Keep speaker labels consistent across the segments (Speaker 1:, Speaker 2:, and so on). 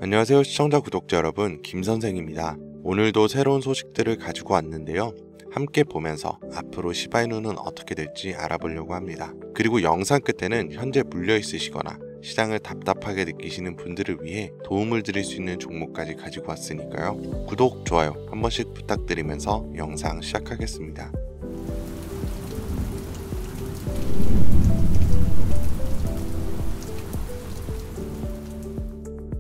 Speaker 1: 안녕하세요 시청자 구독자 여러분, 김선생입니다. 오늘도 새로운 소식들을 가지고 왔는데요. 함께 보면서 앞으로 시바이누는 어떻게 될지 알아보려고 합니다. 그리고 영상 끝에는 현재 물려 있으시거나 시장을 답답하게 느끼시는 분들을 위해 도움을 드릴 수 있는 종목까지 가지고 왔으니까요. 구독, 좋아요 한 번씩 부탁드리면서 영상 시작하겠습니다.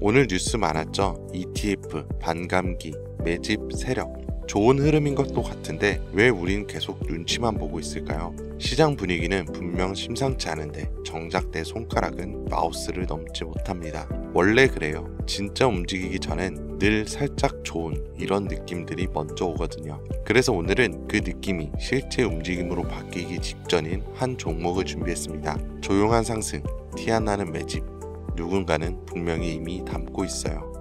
Speaker 1: 오늘 뉴스 많았죠? ETF, 반감기, 매집, 세력. 좋은 흐름인 것도 같은데 왜 우린 계속 눈치만 보고 있을까요? 시장 분위기는 분명 심상치 않은데 정작 내 손가락은 마우스를 넘지 못합니다. 원래 그래요. 진짜 움직이기 전엔 늘 살짝 좋은 이런 느낌들이 먼저 오거든요. 그래서 오늘은 그 느낌이 실제 움직임으로 바뀌기 직전인 한 종목을 준비했습니다. 조용한 상승, 티 안 나는 매집. 누군가는 분명히 이미 담고 있어요.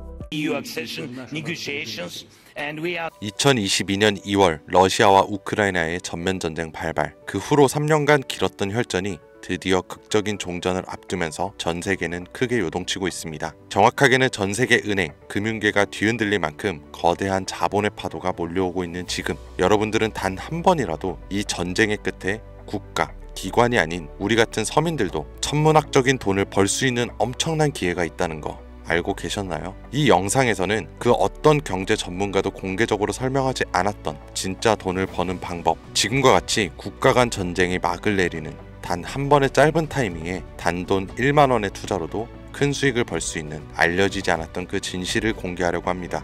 Speaker 1: 2022년 2월 러시아와 우크라이나의 전면전쟁 발발, 그 후로 3년간 길었던 혈전이 드디어 극적인 종전을 앞두면서 전 세계는 크게 요동치고 있습니다. 정확하게는 전 세계 은행, 금융계가 뒤흔들릴 만큼 거대한 자본의 파도가 몰려오고 있는 지금, 여러분들은 단 한 번이라도 이 전쟁의 끝에 국가, 기관이 아닌 우리 같은 서민들도 천문학적인 돈을 벌 수 있는 엄청난 기회가 있다는 거 알고 계셨나요? 이 영상에서는 그 어떤 경제 전문가도 공개적으로 설명하지 않았던 진짜 돈을 버는 방법, 지금과 같이 국가 간 전쟁이 막을 내리는 단 한 번의 짧은 타이밍에 단돈 1만원의 투자로도 큰 수익을 벌 수 있는 알려지지 않았던 그 진실을 공개하려고 합니다.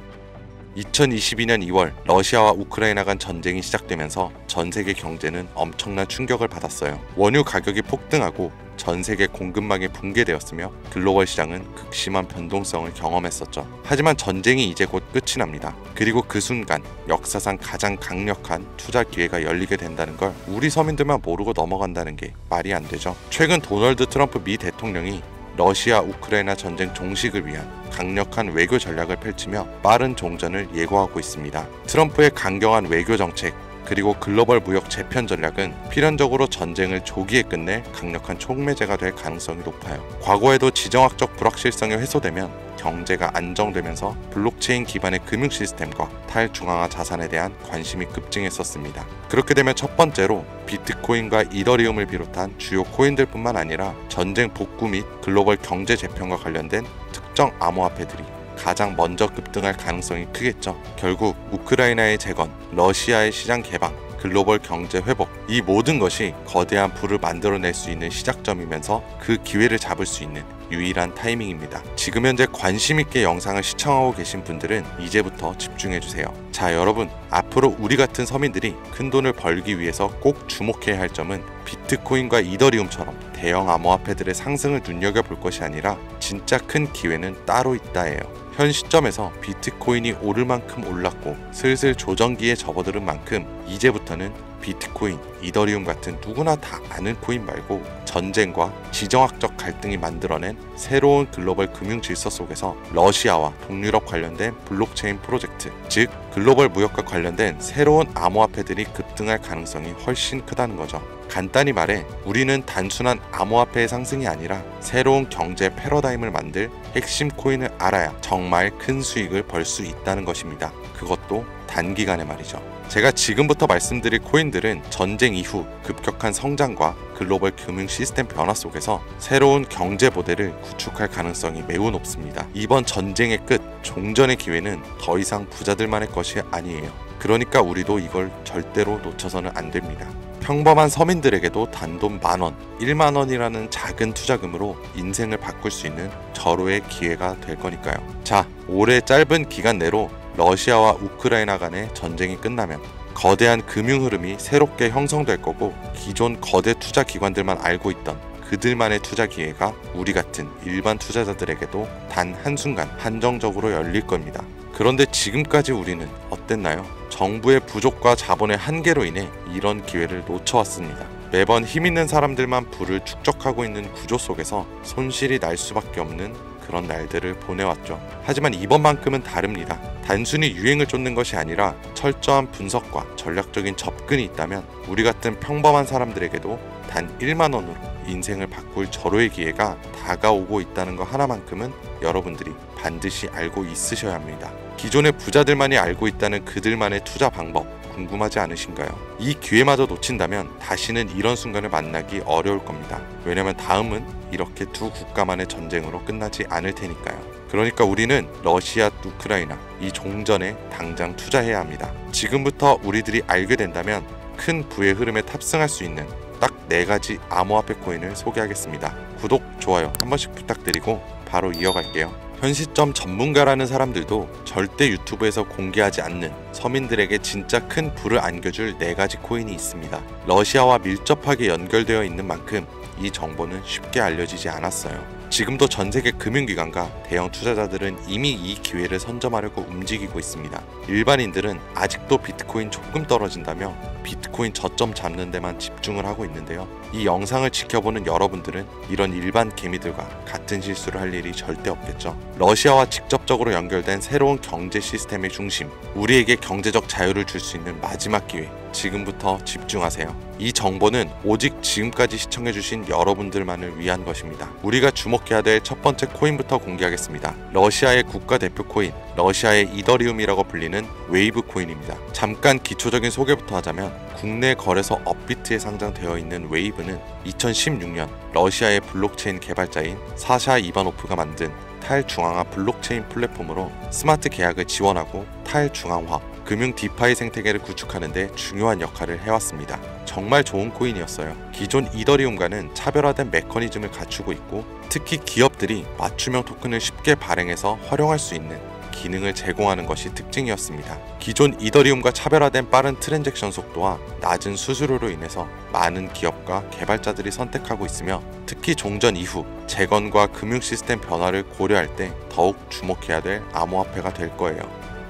Speaker 1: 2022년 2월 러시아와 우크라이나 간 전쟁이 시작되면서 전 세계 경제는 엄청난 충격을 받았어요. 원유 가격이 폭등하고 전 세계 공급망이 붕괴되었으며 글로벌 시장은 극심한 변동성을 경험했었죠. 하지만 전쟁이 이제 곧 끝이 납니다. 그리고 그 순간 역사상 가장 강력한 투자 기회가 열리게 된다는 걸 우리 서민들만 모르고 넘어간다는 게 말이 안 되죠. 최근 도널드 트럼프 미 대통령이 러시아 우크라이나 전쟁 종식을 위한 강력한 외교 전략을 펼치며 빠른 종전을 예고하고 있습니다. 트럼프의 강경한 외교 정책 그리고 글로벌 무역 재편 전략은 필연적으로 전쟁을 조기에 끝낼 강력한 촉매제가 될 가능성이 높아요. 과거에도 지정학적 불확실성이 해소되면 경제가 안정되면서 블록체인 기반의 금융 시스템과 탈중앙화 자산에 대한 관심이 급증했었습니다. 그렇게 되면 첫 번째로 비트코인과 이더리움을 비롯한 주요 코인들뿐만 아니라 전쟁 복구 및 글로벌 경제 재편과 관련된 특정 암호화폐들이 가장 먼저 급등할 가능성이 크겠죠. 결국 우크라이나의 재건, 러시아의 시장 개방, 글로벌 경제 회복, 이 모든 것이 거대한 부를 만들어낼 수 있는 시작점이면서 그 기회를 잡을 수 있는 유일한 타이밍입니다. 지금 현재 관심 있게 영상을 시청하고 계신 분들은 이제부터 집중해주세요. 자, 여러분, 앞으로 우리 같은 서민들이 큰 돈을 벌기 위해서 꼭 주목해야 할 점은 비트코인과 이더리움처럼 대형 암호화폐들의 상승을 눈여겨볼 것이 아니라 진짜 큰 기회는 따로 있다예요. 현 시점에서 비트코인이 오를 만큼 올랐고 슬슬 조정기에 접어드는 만큼 이제부터는 비트코인, 이더리움 같은 누구나 다 아는 코인 말고 전쟁과 지정학적 갈등이 만들어낸 새로운 글로벌 금융 질서 속에서 러시아와 동유럽 관련된 블록체인 프로젝트, 즉 글로벌 무역과 관련된 새로운 암호화폐들이 급등할 가능성이 훨씬 크다는 거죠. 간단히 말해 우리는 단순한 암호화폐의 상승이 아니라 새로운 경제 패러다임을 만들 핵심 코인을 알아야 정말 큰 수익을 벌 수 있다는 것입니다. 그것도 단기간에 말이죠. 제가 지금부터 말씀드릴 코인들은 전쟁 이후 급격한 성장과 글로벌 금융 시스템 변화 속에서 새로운 경제 모델을 구축할 가능성이 매우 높습니다. 이번 전쟁의 끝, 종전의 기회는 더 이상 부자들만의 것이 아니에요. 그러니까 우리도 이걸 절대로 놓쳐서는 안 됩니다. 평범한 서민들에게도 단돈 만원, 1만원이라는 작은 투자금으로 인생을 바꿀 수 있는 절호의 기회가 될 거니까요. 자, 올해 짧은 기간 내로 러시아와 우크라이나 간의 전쟁이 끝나면 거대한 금융 흐름이 새롭게 형성될 거고 기존 거대 투자 기관들만 알고 있던 그들만의 투자 기회가 우리 같은 일반 투자자들에게도 단 한순간 한정적으로 열릴 겁니다. 그런데 지금까지 우리는 어땠나요? 정부의 부족과 자본의 한계로 인해 이런 기회를 놓쳐왔습니다. 매번 힘있는 사람들만 부를 축적하고 있는 구조 속에서 손실이 날 수밖에 없는 그런 날들을 보내왔죠. 하지만 이번만큼은 다릅니다. 단순히 유행을 쫓는 것이 아니라 철저한 분석과 전략적인 접근이 있다면 우리 같은 평범한 사람들에게도 단 1만원으로 인생을 바꿀 절호의 기회가 다가오고 있다는 거 하나만큼은 여러분들이 반드시 알고 있으셔야 합니다. 기존의 부자들만이 알고 있다는 그들만의 투자 방법 궁금하지 않으신가요? 이 기회마저 놓친다면 다시는 이런 순간을 만나기 어려울 겁니다. 왜냐면 다음은 이렇게 두 국가만의 전쟁으로 끝나지 않을 테니까요. 그러니까 우리는 러시아, 우크라이나 이 종전에 당장 투자해야 합니다. 지금부터 우리들이 알게 된다면 큰 부의 흐름에 탑승할 수 있는 딱 4가지 암호화폐 코인을 소개하겠습니다. 구독, 좋아요 한 번씩 부탁드리고 바로 이어갈게요. 현 시점 전문가라는 사람들도 절대 유튜브에서 공개하지 않는 서민들에게 진짜 큰 부를 안겨줄 4가지 코인이 있습니다. 러시아와 밀접하게 연결되어 있는 만큼 이 정보는 쉽게 알려지지 않았어요. 지금도 전세계 금융기관과 대형 투자자들은 이미 이 기회를 선점하려고 움직이고 있습니다. 일반인들은 아직도 비트코인 조금 떨어진다며 비트코인 저점 잡는 데만 집중을 하고 있는데요. 이 영상을 지켜보는 여러분들은 이런 일반 개미들과 같은 실수를 할 일이 절대 없겠죠. 러시아와 직접적으로 연결된 새로운 경제 시스템의 중심, 우리에게 경제적 자유를 줄 수 있는 마지막 기회, 지금부터 집중하세요. 이 정보는 오직 지금까지 시청해주신 여러분들만을 위한 것입니다. 우리가 주목해야 될 첫 번째 코인부터 공개하겠습니다. 러시아의 국가대표 코인, 러시아의 이더리움이라고 불리는 웨이브 코인입니다. 잠깐 기초적인 소개부터 하자면 국내 거래소 업비트에 상장되어 있는 웨이브는 2016년 러시아의 블록체인 개발자인 사샤 이바노프가 만든 탈중앙화 블록체인 플랫폼으로 스마트 계약을 지원하고 탈중앙화 금융 디파이 생태계를 구축하는 데 중요한 역할을 해왔습니다. 정말 좋은 코인이었어요. 기존 이더리움과는 차별화된 메커니즘을 갖추고 있고 특히 기업들이 맞춤형 토큰을 쉽게 발행해서 활용할 수 있는 기능을 제공하는 것이 특징이었습니다. 기존 이더리움과 차별화된 빠른 트랜잭션 속도와 낮은 수수료로 인해서 많은 기업과 개발자들이 선택하고 있으며 특히 종전 이후 재건과 금융 시스템 변화를 고려할 때 더욱 주목해야 될 암호화폐가 될 거예요.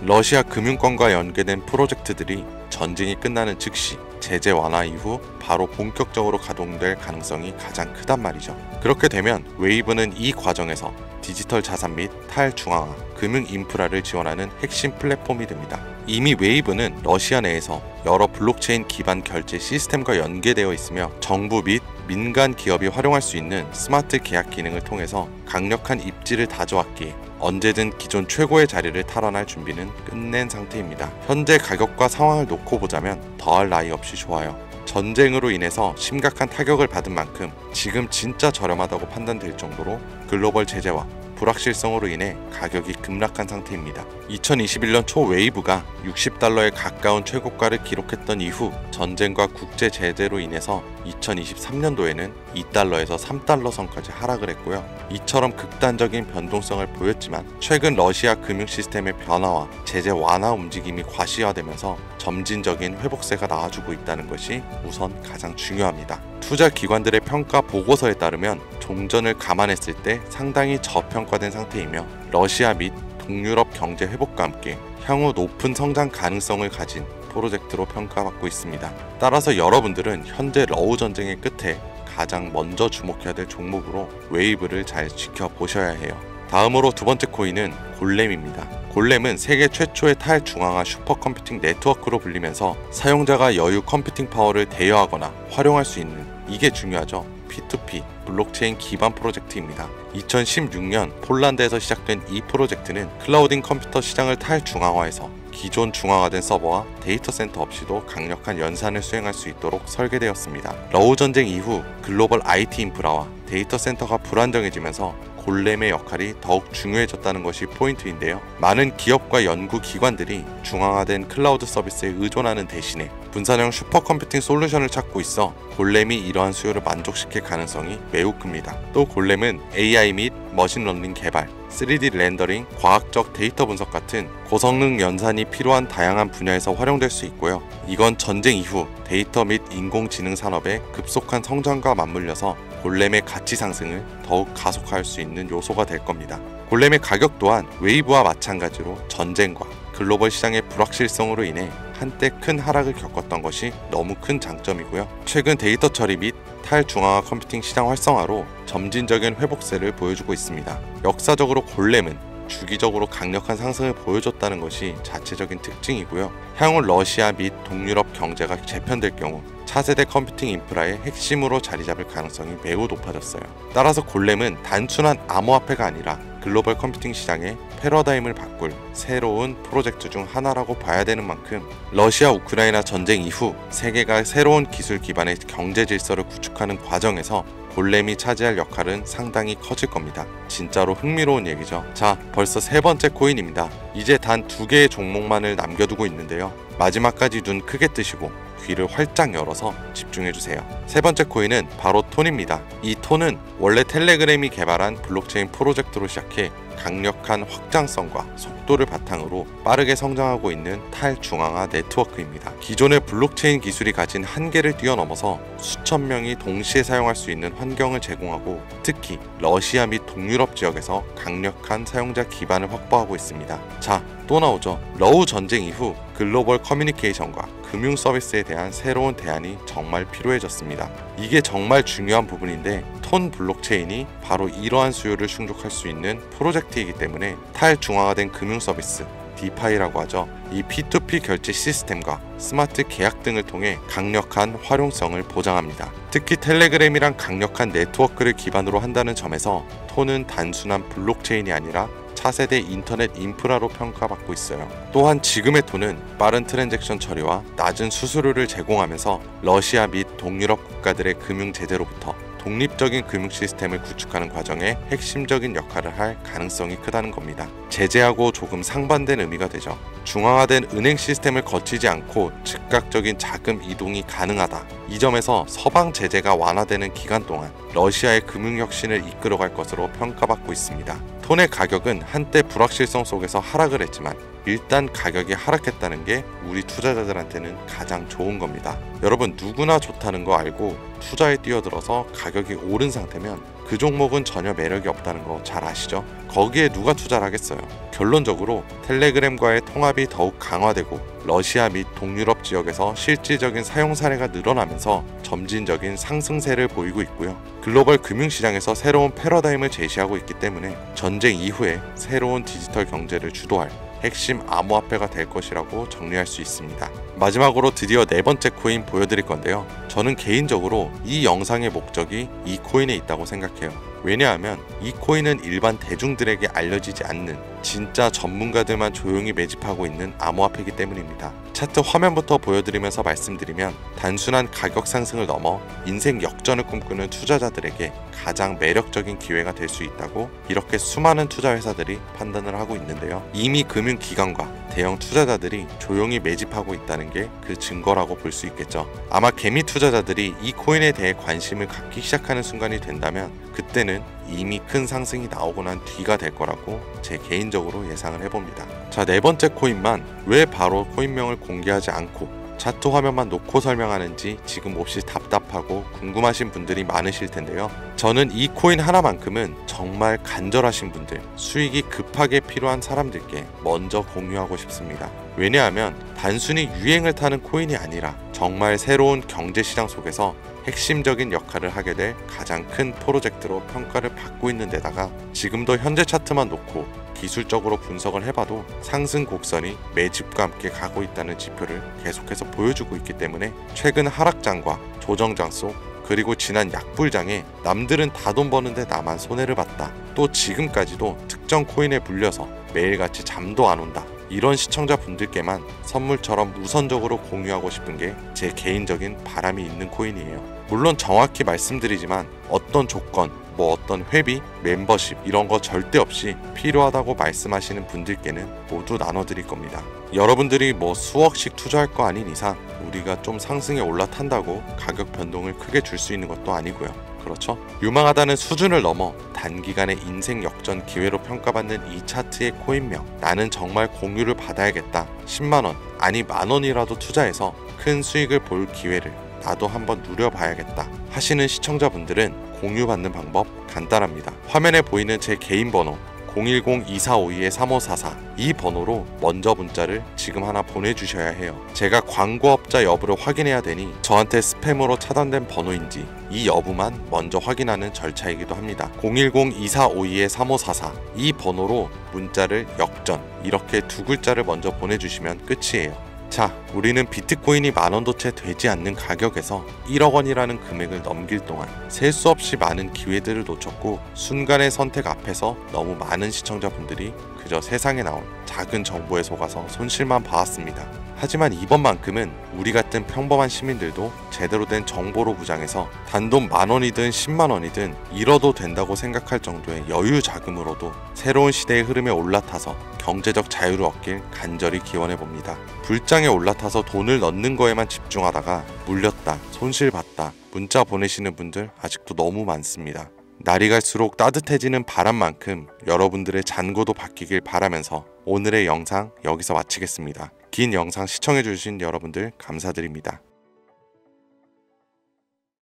Speaker 1: 러시아 금융권과 연계된 프로젝트들이 전쟁이 끝나는 즉시 제재 완화 이후 바로 본격적으로 가동될 가능성이 가장 크단 말이죠. 그렇게 되면 웨이브는 이 과정에서 디지털 자산 및 탈중앙화, 금융 인프라를 지원하는 핵심 플랫폼이 됩니다. 이미 웨이브는 러시아 내에서 여러 블록체인 기반 결제 시스템과 연계되어 있으며 정부 및 민간 기업이 활용할 수 있는 스마트 계약 기능을 통해서 강력한 입지를 다져왔기에 언제든 기존 최고의 자리를 탈환할 준비는 끝낸 상태입니다. 현재 가격과 상황을 놓고 보자면 더할 나위 없이 좋아요. 전쟁으로 인해서 심각한 타격을 받은 만큼 지금 진짜 저렴하다고 판단될 정도로 글로벌 제재와 불확실성으로 인해 가격이 급락한 상태입니다. 2021년 초 웨이브가 60달러에 가까운 최고가를 기록했던 이후 전쟁과 국제 제재로 인해서 2023년도에는 2달러에서 3달러 선까지 하락을 했고요. 이처럼 극단적인 변동성을 보였지만 최근 러시아 금융 시스템의 변화와 제재 완화 움직임이 과시화되면서 점진적인 회복세가 나와주고 있다는 것이 우선 가장 중요합니다. 투자 기관들의 평가 보고서에 따르면 종전을 감안했을 때 상당히 저평가된 상태이며 러시아 및 동유럽 경제 회복과 함께 향후 높은 성장 가능성을 가진 프로젝트로 평가받고 있습니다. 따라서 여러분들은 현재 러우 전쟁의 끝에 가장 먼저 주목해야 될 종목으로 웨이브를 잘 지켜보셔야 해요. 다음으로 두 번째 코인은 골렘입니다. 골렘은 세계 최초의 탈중앙화 슈퍼컴퓨팅 네트워크로 불리면서 사용자가 여유 컴퓨팅 파워를 대여하거나 활용할 수 있는, 이게 중요하죠, P2P 블록체인 기반 프로젝트입니다. 2016년 폴란드에서 시작된 이 프로젝트는 클라우딩 컴퓨터 시장을 탈중앙화해서 기존 중앙화된 서버와 데이터 센터 없이도 강력한 연산을 수행할 수 있도록 설계되었습니다. 러우 전쟁 이후 글로벌 IT 인프라와 데이터 센터가 불안정해지면서 골렘의 역할이 더욱 중요해졌다는 것이 포인트인데요. 많은 기업과 연구 기관들이 중앙화된 클라우드 서비스에 의존하는 대신에 분산형 슈퍼컴퓨팅 솔루션을 찾고 있어 골렘이 이러한 수요를 만족시킬 가능성이 매우 큽니다. 또 골렘은 AI 및 머신러닝 개발, 3D 렌더링, 과학적 데이터 분석 같은 고성능 연산이 필요한 다양한 분야에서 활용될 수 있고요. 이건 전쟁 이후 데이터 및 인공지능 산업의 급속한 성장과 맞물려서 골렘의 가치 상승을 더욱 가속화할 수 있는 요소가 될 겁니다. 골렘의 가격 또한 웨이브와 마찬가지로 전쟁과 글로벌 시장의 불확실성으로 인해 한때 큰 하락을 겪었던 것이 너무 큰 장점이고요. 최근 데이터 처리 및 탈중앙화 컴퓨팅 시장 활성화로 점진적인 회복세를 보여주고 있습니다. 역사적으로 골렘은 주기적으로 강력한 상승을 보여줬다는 것이 자체적인 특징이고요. 향후 러시아 및 동유럽 경제가 재편될 경우 차세대 컴퓨팅 인프라의 핵심으로 자리 잡을 가능성이 매우 높아졌어요. 따라서 골렘은 단순한 암호화폐가 아니라 글로벌 컴퓨팅 시장의 패러다임을 바꿀 새로운 프로젝트 중 하나라고 봐야 되는 만큼 러시아 우크라이나 전쟁 이후 세계가 새로운 기술 기반의 경제 질서를 구축하는 과정에서 골렘이 차지할 역할은 상당히 커질 겁니다. 진짜로 흥미로운 얘기죠. 자, 벌써 세 번째 코인입니다. 이제 단 2개의 종목만을 남겨두고 있는데요. 마지막까지 눈 크게 뜨시고 귀를 활짝 열어서 집중해주세요. 세 번째 코인은 바로 톤입니다. 이 톤은 원래 텔레그램이 개발한 블록체인 프로젝트로 시작해 강력한 확장성과 속도를 바탕으로 빠르게 성장하고 있는 탈중앙화 네트워크입니다. 기존의 블록체인 기술이 가진 한계를 뛰어넘어서 수천 명이 동시에 사용할 수 있는 환경을 제공하고 특히 러시아 및 동유럽 지역에서 강력한 사용자 기반을 확보하고 있습니다. 자, 또 나오죠. 러우 전쟁 이후 글로벌 커뮤니케이션과 금융 서비스에 대한 새로운 대안이 정말 필요해졌습니다. 이게 정말 중요한 부분인데 톤 블록체인이 바로 이러한 수요를 충족할 수 있는 프로젝트이기 때문에 탈중앙화된 금융 서비스 디파이라고 하죠. 이 P2P 결제 시스템과 스마트 계약 등을 통해 강력한 활용성을 보장합니다. 특히 텔레그램이란 강력한 네트워크를 기반으로 한다는 점에서 톤은 단순한 블록체인이 아니라 차세대 인터넷 인프라로 평가받고 있어요. 또한 지금의 톤은 빠른 트랜잭션 처리와 낮은 수수료를 제공하면서 러시아 및 동유럽 국가들의 금융 제재로부터 독립적인 금융 시스템을 구축하는 과정에 핵심적인 역할을 할 가능성이 크다는 겁니다. 제재하고 조금 상반된 의미가 되죠. 중앙화된 은행 시스템을 거치지 않고 즉각적인 자금 이동이 가능하다. 이 점에서 서방 제재가 완화되는 기간 동안 러시아의 금융혁신을 이끌어갈 것으로 평가받고 있습니다. 톤의 가격은 한때 불확실성 속에서 하락을 했지만 일단 가격이 하락했다는 게 우리 투자자들한테는 가장 좋은 겁니다. 여러분 누구나 좋다는 거 알고 투자에 뛰어들어서 가격이 오른 상태면 그 종목은 전혀 매력이 없다는 거 잘 아시죠? 거기에 누가 투자를 하겠어요? 결론적으로 텔레그램과의 통합이 더욱 강화되고 러시아 및 동유럽 지역에서 실질적인 사용 사례가 늘어나면서 점진적인 상승세를 보이고 있고요. 글로벌 금융시장에서 새로운 패러다임을 제시하고 있기 때문에 전쟁 이후에 새로운 디지털 경제를 주도할 핵심 암호화폐가 될 것이라고 정리할 수 있습니다. 마지막으로 드디어 네 번째 코인 보여드릴 건데요. 저는 개인적으로 이 영상의 목적이 이 코인에 있다고 생각해요. 왜냐하면 이 코인은 일반 대중들에게 알려지지 않는 진짜 전문가들만 조용히 매집하고 있는 암호화폐이기 때문입니다. 차트 화면부터 보여드리면서 말씀드리면 단순한 가격 상승을 넘어 인생 역전을 꿈꾸는 투자자들에게 가장 매력적인 기회가 될 수 있다고 이렇게 수많은 투자 회사들이 판단을 하고 있는데요. 이미 금융기관과 대형 투자자들이 조용히 매집하고 있다는 게 그 증거라고 볼 수 있겠죠. 아마 개미 투자자들이 이 코인에 대해 관심을 갖기 시작하는 순간이 된다면 그때는 이미 큰 상승이 나오고 난 뒤가 될 거라고 제 개인적으로 예상을 해봅니다. 자, 네 번째 코인만 왜 바로 코인명을 공개하지 않고 차트 화면만 놓고 설명하는지 지금 몹시 답답하고 궁금하신 분들이 많으실 텐데요. 저는 이 코인 하나만큼은 정말 간절하신 분들, 수익이 급하게 필요한 사람들께 먼저 공유하고 싶습니다. 왜냐하면 단순히 유행을 타는 코인이 아니라 정말 새로운 경제시장 속에서 핵심적인 역할을 하게 될 가장 큰 프로젝트로 평가를 받고 있는 데다가 지금도 현재 차트만 놓고 기술적으로 분석을 해봐도 상승 곡선이 매집과 함께 가고 있다는 지표를 계속해서 보여주고 있기 때문에 최근 하락장과 조정장 속 그리고 지난 약불장에 남들은 다 돈 버는데 나만 손해를 봤다. 또 지금까지도 특정 코인에 물려서 매일같이 잠도 안 온다. 이런 시청자분들께만 선물처럼 우선적으로 공유하고 싶은 게 제 개인적인 바람이 있는 코인이에요. 물론 정확히 말씀드리지만 어떤 조건, 어떤 회비, 멤버십 이런 거 절대 없이 필요하다고 말씀하시는 분들께는 모두 나눠드릴 겁니다. 여러분들이 수억씩 투자할 거 아닌 이상 우리가 좀 상승에 올라탄다고 가격 변동을 크게 줄 수 있는 것도 아니고요. 그렇죠? 유망하다는 수준을 넘어 단기간의 인생 역전 기회로 평가받는 이 차트의 코인명, 나는 정말 공유를 받아야겠다. 10만원 아니 만원이라도 투자해서 큰 수익을 볼 기회를 나도 한번 누려봐야겠다 하시는 시청자분들은 공유받는 방법 간단합니다. 화면에 보이는 제 개인 번호 010-2452-3544 이 번호로 먼저 문자를 지금 하나 보내주셔야 해요. 제가 광고업자 여부를 확인해야 되니 저한테 스팸으로 차단된 번호인지 이 여부만 먼저 확인하는 절차이기도 합니다. 010-2452-3544 이 번호로 문자를 역전 이렇게 두 글자를 먼저 보내주시면 끝이에요. 자, 우리는 비트코인이 10,000원도 채 되지 않는 가격에서 1억 원이라는 금액을 넘길 동안 셀 수 없이 많은 기회들을 놓쳤고 순간의 선택 앞에서 너무 많은 시청자분들이 그저 세상에 나온 작은 정보에 속아서 손실만 봐왔습니다. 하지만 이번만큼은 우리 같은 평범한 시민들도 제대로 된 정보로 무장해서 단돈 10,000원이든 100,000원이든 잃어도 된다고 생각할 정도의 여유 자금으로도 새로운 시대의 흐름에 올라타서 경제적 자유를 얻길 간절히 기원해봅니다. 불장에 올라타서 돈을 넣는 거에만 집중하다가 물렸다, 손실봤다 문자 보내시는 분들 아직도 너무 많습니다. 날이 갈수록 따뜻해지는 바람만큼 여러분들의 잔고도 바뀌길 바라면서 오늘의 영상 여기서 마치겠습니다. 긴 영상 시청해주신 여러분들 감사드립니다.